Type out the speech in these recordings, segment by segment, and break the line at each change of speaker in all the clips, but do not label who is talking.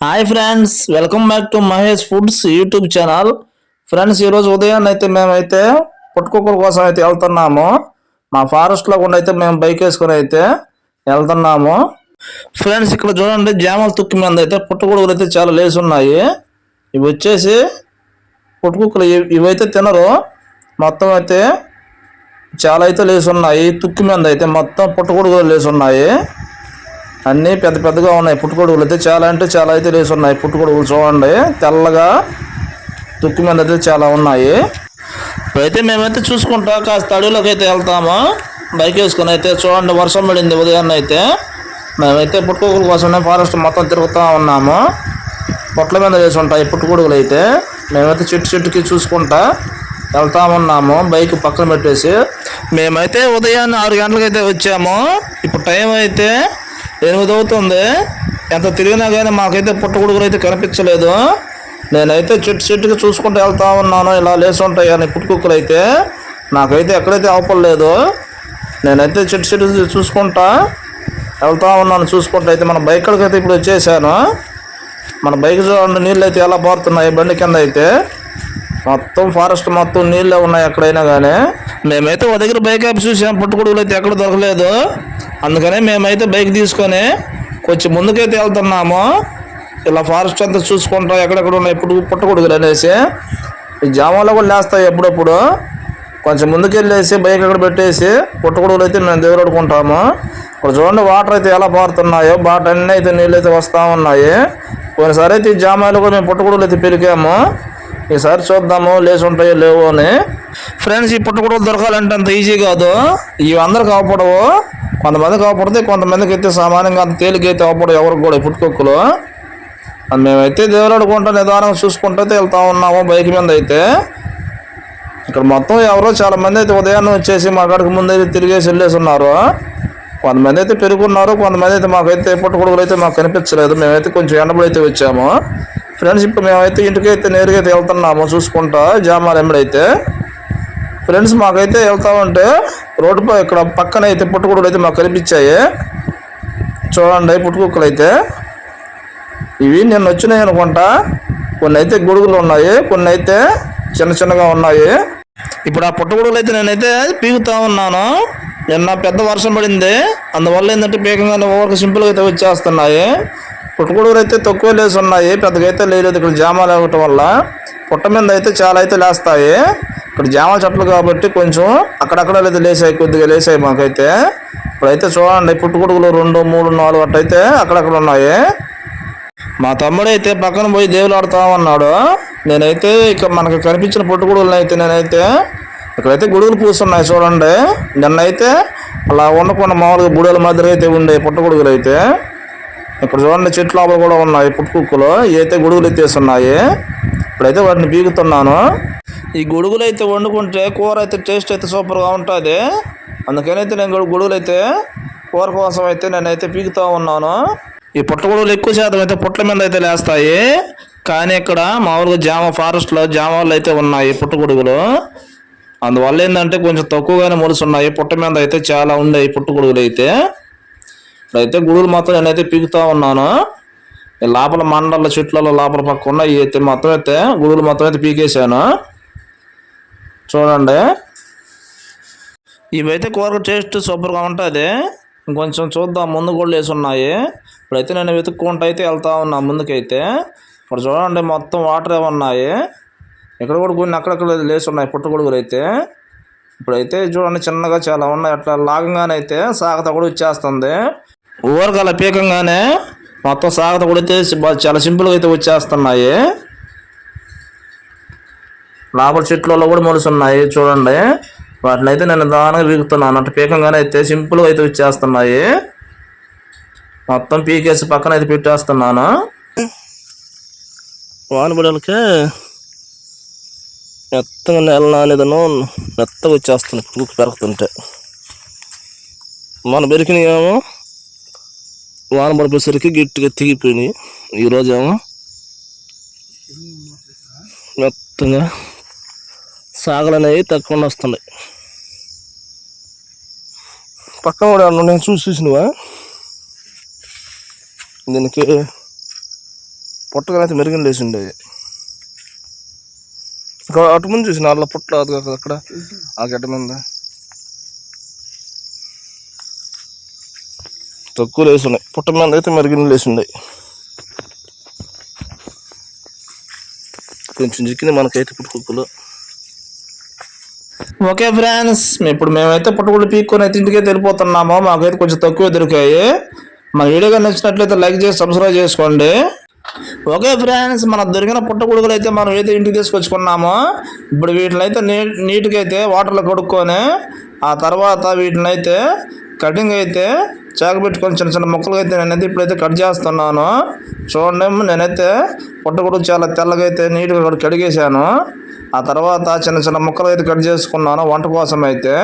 Hi friends, welcome back to Mahesh foods YouTube channel. Friends, ఈరోజు ఉదయాన్నే అయితే మేమైతే పుట్టుకుక్కల కోసం అయితే వెళ్తున్నాము. మా ఫారెస్ట్లో కూడా అయితే మేము బైక్ వేసుకొని అయితే వెళ్తున్నాము. ఫ్రెండ్స్, ఇక్కడ చూడండి, జామల తుక్కి మీద అయితే పుట్టగొడుగులు అయితే చాలా లేసి ఉన్నాయి. ఇవి వచ్చేసి పుట్టుకుక్కలు, ఇవైతే తినరు. మొత్తం అయితే చాలా అయితే లేసి ఉన్నాయి. తుక్కి మీద అయితే మొత్తం పుట్టగొడుగులు లేసి ఉన్నాయి. అన్నీ పెద్ద పెద్దగా ఉన్నాయి. పుట్టుకొడుగులు అయితే చాలా అంటే చాలా అయితే లేసి ఉన్నాయి. పుట్టుకొడుగులు చూడండి, తెల్లగా తుక్కు మీద అయితే చాలా ఉన్నాయి. ఇప్పుడైతే మేమైతే చూసుకుంటా కాస్త అడవిలోకి అయితే వెళ్తాము బైక్ వేసుకొని. అయితే చూడండి, వర్షం పడింది ఉదయాన్నే. అయితే మేమైతే పుట్టుకొడుగుల కోసమే ఫారెస్ట్ మొత్తం తిరుగుతూ ఉన్నాము. పొట్ల మీద వేసి ఉంటాయి పుట్టుకొడుగులు. అయితే మేమైతే చెట్టుకి చూసుకుంటా వెళ్తా ఉన్నాము, బైక్ పక్కన పెట్టేసి. మేమైతే ఉదయాన్నే 6 గంటలకు అయితే వచ్చాము. ఇప్పుడు టైం అయితే 8 అవుతుంది. ఎంత తిరిగినా కానీ మాకైతే పుట్టగొడుగులు అయితే కనిపించలేదు. నేనైతే చెట్టుకి చూసుకుంటూ వెళ్తా ఉన్నాను. ఇలా లేసి ఉంటాయి అని పుట్టుకుక్కలు అయితే నాకైతే ఎక్కడైతే అవపడలేదు. నేనైతే చెట్టు చూసుకుంటా వెళ్తా ఉన్నాను. చూసుకుంటూ అయితే మన బైక్ కాడికి అయితే ఇప్పుడు వచ్చేసాను. మన బైక్ చూడండి, నీళ్ళు అయితే ఎలా పారుతున్నాయి బండి కింద. అయితే మొత్తం ఫారెస్ట్ మొత్తం నీళ్ళే ఉన్నాయి ఎక్కడైనా కానీ. మేమైతే ఒక దగ్గర బైక్ యాప్ చూసాం, పుట్టుగొడుగులు అయితే ఎక్కడ దొరకలేదు. అందుకనే మేమైతే బైక్ తీసుకొని కొంచెం ముందుకైతే వెళ్తున్నాము. ఇలా ఫారెస్ట్ అంతా చూసుకుంటాం ఎక్కడెక్కడ ఉన్నాయి పుట్టగొడుగులు అనేసి. ఈ జామాలో కూడా లేస్తాయి ఎప్పుడప్పుడు. కొంచెం ముందుకెళ్ళేసి బైక్ అక్కడ పెట్టేసి పుట్టగొడుగులు అయితే మేము దేవుడుకుంటాము. ఇప్పుడు చూడండి, వాటర్ అయితే ఎలా పారుతున్నాయో, బాట అన్నీ అయితే నీళ్ళు అయితే వస్తూ ఉన్నాయి. కొన్నిసారి అయితే ఈ జామాలో కూడా మేము పుట్టగొడుగులు అయితే పెరిగాము. ఈసారి చూద్దాము లేచి ఉంటాయో లేవో అని. ఫ్రెండ్స్, ఈ పుట్టగొడుగులు దొరకాలంటే అంత ఈజీ కాదు. ఇవి అందరికి అవపడవు. కొంతమందికి అవపడితే, కొంతమందికి అయితే సామాన్యంగా అంత తేలికైతే అవపడవు ఎవరికి కూడా పుట్టుకొక్కులు. మేమైతే దేవులాడుకుంటా నిదానంగా చూసుకుంటూ వెళ్తా ఉన్నాము బైక్ మీద. అయితే ఇక్కడ మొత్తం ఎవరో చాలా మంది అయితే ఉదయాన్నే వచ్చేసి మా కాడికి ముందైతే తిరిగేసి వెళ్ళేసి ఉన్నారు. కొంతమంది అయితే పెరుగున్నారు, కొంతమంది అయితే మాకైతే పుట్టగొడుగులు అయితే మాకు కనిపించలేదు. మేమైతే కొంచెం ఎండబడి అయితే వచ్చాము. ఫ్రెండ్స్, ఇప్పుడు మేమైతే ఇంటికి అయితే నేరుగా అయితే వెళ్తున్నాము చూసుకుంటా జామాలు ఎంబడైతే. ఫ్రెండ్స్, మాకైతే వెళ్తా ఉంటే రోడ్డుపై ఇక్కడ పక్కన అయితే పుట్టగొడుగులు అయితే మాకు కనిపించాయి. చూడండి, పుట్టుకుక్కలు అయితే ఇవి నిన్న వచ్చినాయి అనుకుంటా. కొన్ని అయితే గొడుగులు ఉన్నాయి, కొన్ని అయితే చిన్నగా ఉన్నాయి. ఇప్పుడు ఆ పుట్టగొడుగులు అయితే నేనైతే పీకుతా ఉన్నాను. నిన్న పెద్ద వర్షం పడింది, అందువల్ల ఏంటంటే పీకంగానే ఓవర్కి సింపుల్గా అయితే వచ్చేస్తున్నాయి. పుట్టగొడుగులు అయితే తక్కువ లేసి ఉన్నాయి, పెద్దగా అయితే లేదు. ఇక్కడ జామాలు అవ్వటం వల్ల పుట్ట మీద అయితే చాలా అయితే లేస్తాయి. ఇక్కడ జామ చెట్లు కాబట్టి కొంచెం అక్కడక్కడ అయితే లేసాయి, కొద్దిగా లేసాయి మాకైతే. ఇప్పుడైతే చూడండి, పుట్టుగొడుగులు 2, 3, 4 అట్టయితే అక్కడక్కడ ఉన్నాయి. మా తమ్ముడు అయితే పక్కన పోయి దేవులు ఆడుతా ఉన్నాడు. నేనైతే ఇక మనకు కనిపించిన పుట్టుగొడుగులను అయితే నేనైతే ఇక్కడైతే గొడుగులు పూస్తున్నాయి చూడండి. నిన్నైతే అలా ఉండకుండా మామూలుగా బుడల మధ్య అయితే ఉండే పుట్టగొడుగులు అయితే ఇక్కడ చూడండి, చెట్ల లోపల కూడా ఉన్నాయి పుట్టుకుక్కలు. అయితే గొడుగులు ఎత్తేస్తున్నాయి. ఇప్పుడైతే వాటిని పీకుతున్నాను. ఈ గొడుగులు అయితే వండుకుంటే కూర అయితే టేస్ట్ అయితే సూపర్గా ఉంటుంది. అందుకనైతే నేను గొడుగులు అయితే కూర కోసం అయితే నేనైతే పీకుతూ ఉన్నాను. ఈ పుట్టగొడుగులు ఎక్కువ శాతం అయితే పుట్ల మీద అయితే లేస్తాయి. కానీ ఇక్కడ మామూలుగా జామ ఫారెస్ట్లో జామాలు అయితే ఉన్నాయి పుట్టగొడుగులు. అందువల్ల ఏంటంటే కొంచెం తక్కువగానే మొలుసున్నాయి. పుట్ట మీద అయితే చాలా ఉన్నాయి పుట్టగొడుగులు అయితే. ఇప్పుడైతే గొడుగులు మొత్తం నేనైతే పీకుతూ ఉన్నాను. లోపల మండల చెట్లలో లోపల పక్క ఉన్నాయి అయితే మొత్తం అయితే గొడుగులు మొత్తం అయితే పీకేశాను. చూడండి, ఇవైతే కూర టేస్ట్ సూపర్గా ఉంటుంది. ఇంకొంచెం చూద్దాం, ముందు కూడా లేసి ఉన్నాయి. ఇప్పుడైతే నేను వెతుక్కుంటూ అయితే వెళ్తా ఉన్నా ముందుకైతే. ఇప్పుడు చూడండి, మొత్తం వాటర్ ఉన్నాయి. ఇక్కడ కూడా కొన్ని అక్కడక్కడ లేసి ఉన్నాయి పుట్టగొడుగులు అయితే. ఇప్పుడైతే చూడండి, చిన్నగా చాలా ఉన్నాయి. అట్లా లాగంగానే అయితే సాగత కూడా వచ్చేస్తుంది. ఊరగల పీకంగానే మొత్తం సాగత కూడా అయితే చాలా సింపుల్గా అయితే వచ్చేస్తున్నాయి. లోపల చెట్లలో కూడా మొలుసున్నాయి చూడండి. వాటిని అయితే నేను దానంగా పీకుతున్నాను. అటు పీకంగానే అయితే సింపుల్గా అయితే వచ్చేస్తున్నాయి. మొత్తం పీకేసి పక్కన అయితే పెట్టేస్తున్నాను. వానబడలకే మెత్తగా నెల నానేదను మెత్తగా వచ్చేస్తుంది పురుగు పెరుగుతుంటే. మన బెరికినాయేమో వాన పడిపోయేసరికి గట్టిగా తెగిపోయినాయి. ఈరోజేమో మెత్తగా సాగలు అనేవి తక్కువ వస్తున్నాయి. పక్కన కూడా నేను చూసినవా దీనికి పుట్టగానైతే మెరుగిన లేచిండే. అటు ముందు చూసిన అలా పుట్ల అక్కడ ఆ గడ్డ మీద తక్కువ లేచున్నాయి. పుట్ట మీద అయితే మెరుగిన లేచిండే. కొంచెం చిక్కింది మనకైతే పుట్టుకుక్కలు. ఓకే ఫ్రెండ్స్, ఇప్పుడు మేమైతే పుట్టుకులు పీక్కొని అయితే ఇంటికే వెళ్ళిపోతున్నాము. మాకైతే కొంచెం తక్కువ దొరికాయి. మా వీడియో కానీ నచ్చినట్లయితే లైక్ చేసి సబ్స్క్రైబ్ చేసుకోండి. ఓకే ఫ్రెండ్స్, మనకు దొరికిన పుట్టగొడుగులు అయితే మనం అయితే ఇంటికి తీసుకొచ్చుకున్నాము. ఇప్పుడు వీటిని అయితే నీట్గా అయితే వాటర్లో కడుక్కొని ఆ తర్వాత వీటిని అయితే కటింగ్ అయితే చాకు పెట్టుకొని చిన్న చిన్న ముక్కలు అయితే నేనైతే ఇప్పుడైతే కట్ చేస్తున్నాను. చూడండి, నేనైతే పుట్టగొడుగు చాలా తెల్లగా అయితే నీట్గా కడిగేసాను. ఆ తర్వాత చిన్న చిన్న ముక్కలు అయితే కట్ చేసుకున్నాను వంట కోసం అయితే.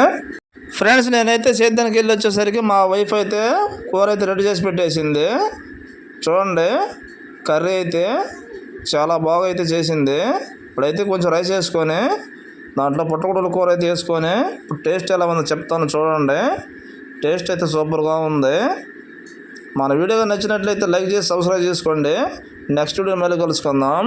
ఫ్రెండ్స్, నేనైతే సేద్యానికి వెళ్ళి వచ్చేసరికి మా వైఫ్ అయితే కూర అయితే రెడీ చేసి పెట్టేసింది. చూడండి, కర్రీ అయితే చాలా బాగా అయితే చేసింది. ఇప్పుడైతే కొంచెం రైస్ వేసుకొని దాంట్లో పుట్టగొడుగుల కూర అయితే వేసుకొని ఇప్పుడు టేస్ట్ ఎలా ఉందో చెప్తాను. చూడండి, టేస్ట్ అయితే సూపర్గా ఉంది. మన వీడియో నచ్చినట్లయితే లైక్ చేసి సబ్స్క్రైబ్ చేసుకోండి. నెక్స్ట్ వీడియో మళ్ళీ కలుసుకుందాం.